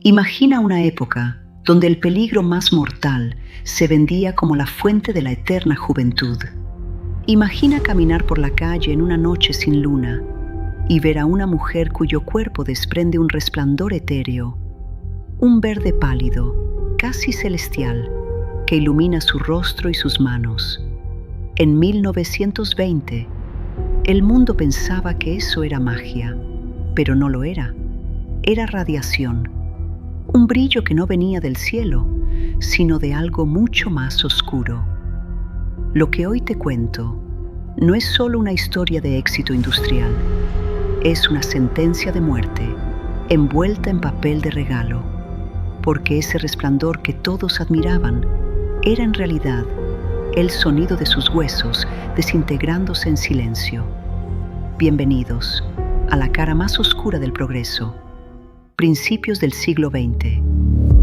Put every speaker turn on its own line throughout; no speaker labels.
Imagina una época donde el peligro más mortal se vendía como la fuente de la eterna juventud. Imagina caminar por la calle en una noche sin luna y ver a una mujer cuyo cuerpo desprende un resplandor etéreo, un verde pálido, casi celestial, que ilumina su rostro y sus manos. En 1920, el mundo pensaba que eso era magia, pero no lo era. Era radiación, un brillo que no venía del cielo, sino de algo mucho más oscuro. Lo que hoy te cuento no es solo una historia de éxito industrial, es una sentencia de muerte, envuelta en papel de regalo, porque ese resplandor que todos admiraban era en realidad el sonido de sus huesos desintegrándose en silencio. Bienvenidos a la cara más oscura del progreso. Principios del siglo XX.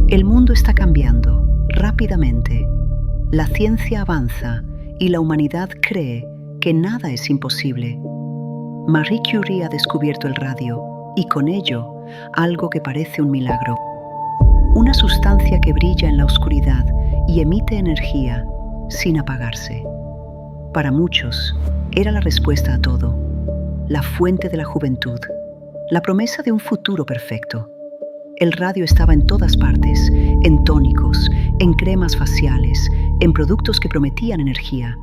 El mundo está cambiando rápidamente. La ciencia avanza y la humanidad cree que nada es imposible. Marie Curie ha descubierto el radio y con ello algo que parece un milagro. Una sustancia que brilla en la oscuridad y emite energía sin apagarse. Para muchos, era la respuesta a todo, la fuente de la juventud, la promesa de un futuro perfecto. El radio estaba en todas partes, en tónicos, en cremas faciales, en productos que prometían energía.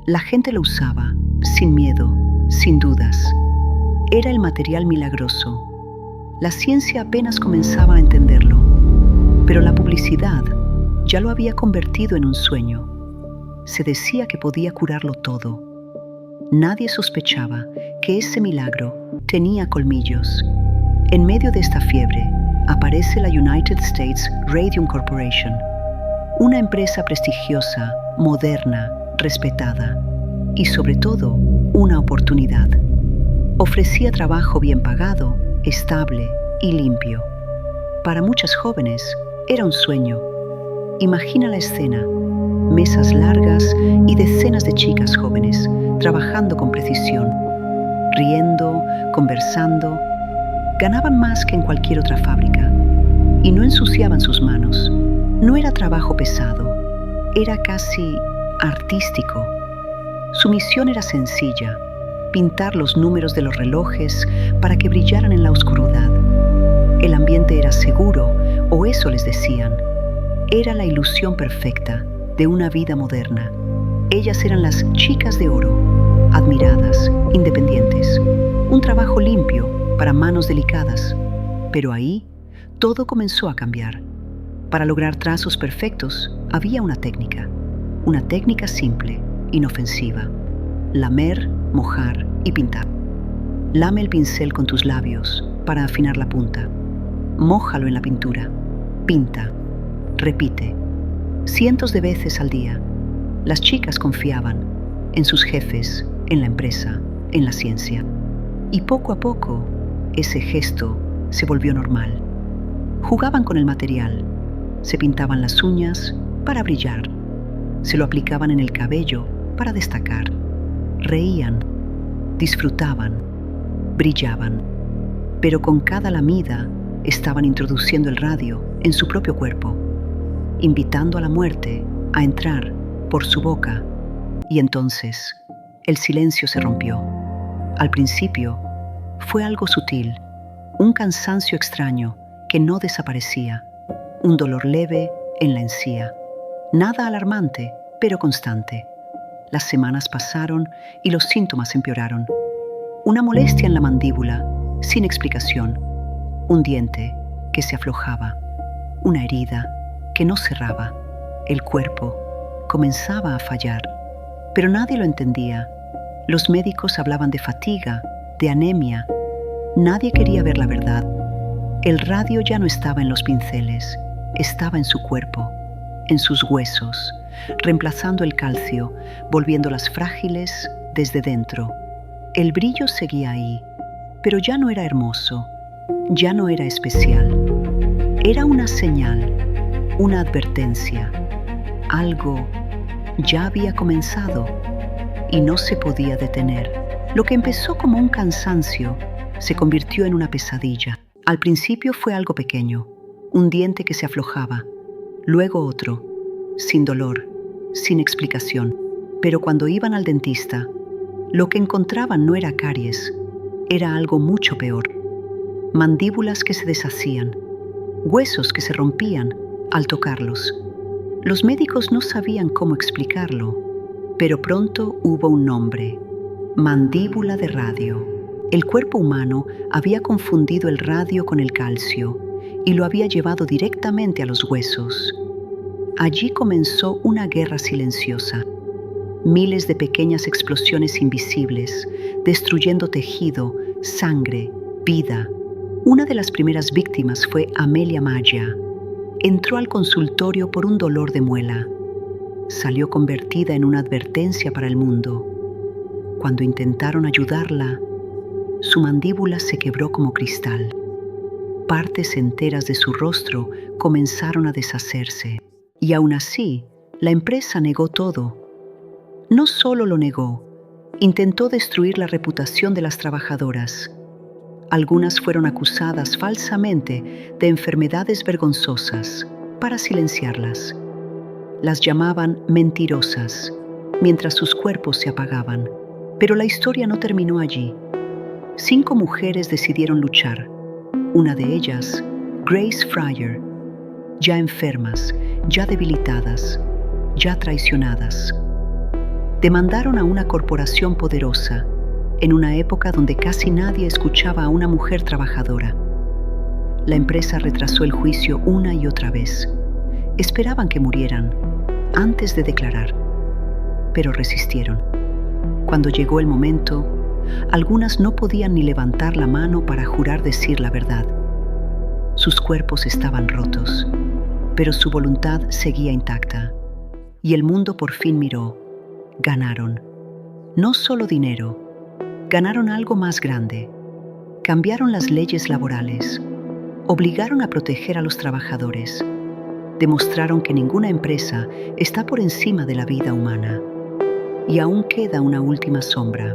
La gente lo usaba, sin miedo, sin dudas. Era el material milagroso. La ciencia apenas comenzaba a entenderlo, pero la publicidad ya lo había convertido en un sueño. Se decía que podía curarlo todo. Nadie sospechaba que ese milagro tenía colmillos. En medio de esta fiebre, aparece la United States Radium Corporation, una empresa prestigiosa, moderna, respetada y sobre todo una oportunidad. Ofrecía trabajo bien pagado, estable y limpio. Para muchas jóvenes era un sueño. Imagina la escena, mesas largas y decenas de chicas jóvenes trabajando con precisión, riendo, conversando. Ganaban más que en cualquier otra fábrica y no ensuciaban sus manos. No era trabajo pesado, era casi artístico. Su misión era sencilla, pintar los números de los relojes para que brillaran en la oscuridad. El ambiente era seguro, o eso les decían. Era la ilusión perfecta de una vida moderna. Ellas eran las chicas de oro, admiradas, independientes. Un trabajo limpio para manos delicadas. Pero ahí todo comenzó a cambiar. Para lograr trazos perfectos había una técnica simple, inofensiva: lamer, mojar y pintar. Lame el pincel con tus labios para afinar la punta. Mójalo en la pintura. Pinta. Repite. Cientos de veces al día. Las chicas confiaban en sus jefes, en la empresa, en la ciencia. Y poco a poco, ese gesto se volvió normal. Jugaban con el material. Se pintaban las uñas para brillar. Se lo aplicaban en el cabello para destacar. Reían, disfrutaban, brillaban. Pero con cada lamida estaban introduciendo el radio en su propio cuerpo, invitando a la muerte a entrar por su boca. Y entonces el silencio se rompió. Al principio fue algo sutil, un cansancio extraño que no desaparecía, un dolor leve en la encía. Nada alarmante, pero constante. Las semanas pasaron y los síntomas empeoraron. Una molestia en la mandíbula, sin explicación. Un diente que se aflojaba. Una herida que no cerraba. El cuerpo comenzaba a fallar. Pero nadie lo entendía. Los médicos hablaban de fatiga, de anemia. Nadie quería ver la verdad. El radio ya no estaba en los pinceles, estaba en su cuerpo, en sus huesos, reemplazando el calcio, volviéndolas frágiles desde dentro. El brillo seguía ahí, pero ya no era hermoso, ya no era especial. Era una señal, una advertencia. Algo ya había comenzado y no se podía detener. Lo que empezó como un cansancio se convirtió en una pesadilla. Al principio fue algo pequeño, un diente que se aflojaba, luego otro, sin dolor, sin explicación. Pero cuando iban al dentista, lo que encontraban no era caries, era algo mucho peor. Mandíbulas que se deshacían, huesos que se rompían al tocarlos. Los médicos no sabían cómo explicarlo, pero pronto hubo un nombre: mandíbula de radio. El cuerpo humano había confundido el radio con el calcio y lo había llevado directamente a los huesos. Allí comenzó una guerra silenciosa. Miles de pequeñas explosiones invisibles, destruyendo tejido, sangre, vida. Una de las primeras víctimas fue Amelia Maggia. Entró al consultorio por un dolor de muela. Salió convertida en una advertencia para el mundo. Cuando intentaron ayudarla, su mandíbula se quebró como cristal. Partes enteras de su rostro comenzaron a deshacerse. Y aún así, la empresa negó todo. No solo lo negó, intentó destruir la reputación de las trabajadoras. Algunas fueron acusadas falsamente de enfermedades vergonzosas para silenciarlas. Las llamaban mentirosas, mientras sus cuerpos se apagaban. Pero la historia no terminó allí. 5 mujeres decidieron luchar. Una de ellas, Grace Fryer, ya enfermas, ya debilitadas, ya traicionadas. Demandaron a una corporación poderosa en una época donde casi nadie escuchaba a una mujer trabajadora. La empresa retrasó el juicio una y otra vez. Esperaban que murieran antes de declarar, pero resistieron. Cuando llegó el momento, algunas no podían ni levantar la mano para jurar decir la verdad. Sus cuerpos estaban rotos, pero su voluntad seguía intacta. Y el mundo por fin miró. Ganaron. No solo dinero, ganaron algo más grande. Cambiaron las leyes laborales, obligaron a proteger a los trabajadores, demostraron que ninguna empresa está por encima de la vida humana. Y aún queda una última sombra.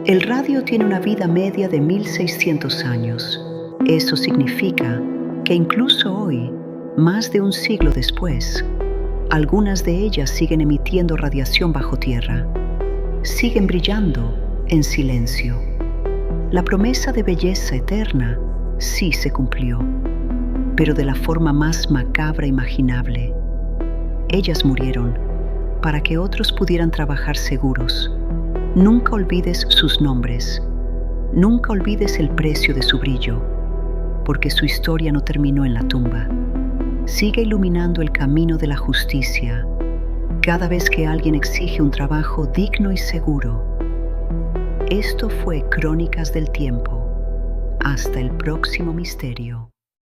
El radio tiene una vida media de 1600 años. Eso significa que incluso hoy, más de un siglo después, algunas de ellas siguen emitiendo radiación bajo tierra. Siguen brillando en silencio. La promesa de belleza eterna sí se cumplió, pero de la forma más macabra imaginable. Ellas murieron para que otros pudieran trabajar seguros. Nunca olvides sus nombres. Nunca olvides el precio de su brillo, porque su historia no terminó en la tumba. Sigue iluminando el camino de la justicia cada vez que alguien exige un trabajo digno y seguro. Esto fue Crónicas del Tiempo. Hasta el próximo misterio.